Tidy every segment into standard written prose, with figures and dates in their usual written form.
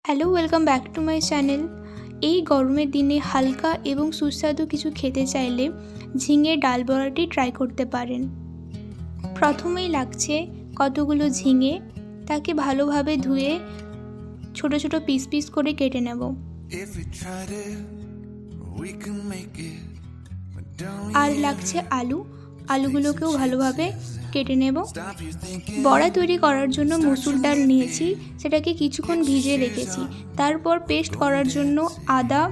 Hello, welcome back to my channel. এই গরমের দিনে হালকা এবং সুস্বাদু কিছু খেতে চাইলে ঝিঙে ডাল বড়াটি ট্রাই করতে পারেন। প্রথমেই লাগছে কতগুলো ঝিঙে, তাকে ভালোভাবে ধুয়ে ছোট ছোট পিস পিস করে কেটে নেব। আর লাগছে আলু, আলুগুলোকেও ভালোভাবে কেটে নেব। বড়া তৈরি করার জন্য মসুর ডাল নিয়েছি, সেটাকে কিছুক্ষণ ভিজিয়ে রেখেছি। তারপর পেস্ট করার জন্য আদা,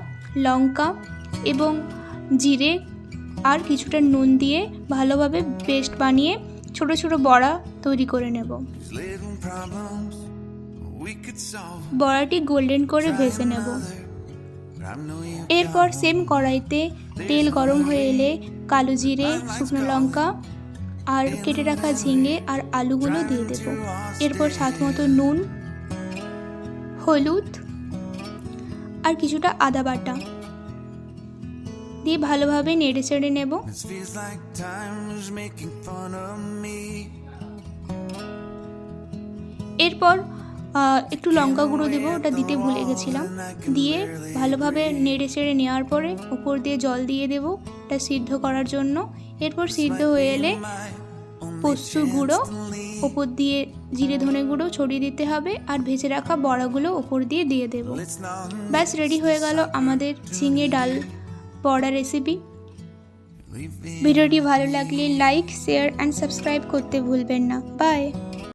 লঙ্কা এবং জিরে আর কিছুটা নুন দিয়ে ভালোভাবে পেস্ট বানিয়ে ছোট ছোট বড়া তৈরি করে নেব। বড়াটি গোল্ডেন করে ভেজে নেব। এরপর সেম কড়াইতে তেল গরম হয়ে এলে কালো জিরে, শুকনো লঙ্কা আর কেটে রাখা ঝিঙে আর আলুগুলো দিয়ে দেব। এরপর স্বাদ মতো নুন, হলুদ আর কিছুটা আদা বাটা দিয়ে ভালোভাবে নেড়ে চেড়ে নেব। এরপর একটু লঙ্কা গুঁড়ো দেবো, ওটা দিতে ভুলে গেছিলাম। দিয়ে ভালোভাবে নেড়ে চেড়ে নেওয়ার পরে উপর দিয়ে জল দিয়ে দেবো এটা সিদ্ধ করার জন্য। এরপর সিদ্ধ হয়ে এলে পোস্ত গুঁড়ো ওপর দিয়ে, জিরে ধনে গুঁড়ো ছড়িয়ে দিতে হবে আর ভেজে রাখা বড়াগুলো ওপর দিয়ে দিয়ে দেবো। ব্যাস রেডি হয়ে গেল আমাদের ঝিঙে ডাল বড়া রেসিপি। ভিডিওটি ভালো লাগলে লাইক, শেয়ার অ্যান্ড সাবস্ক্রাইব করতে ভুলবেন না। বাই।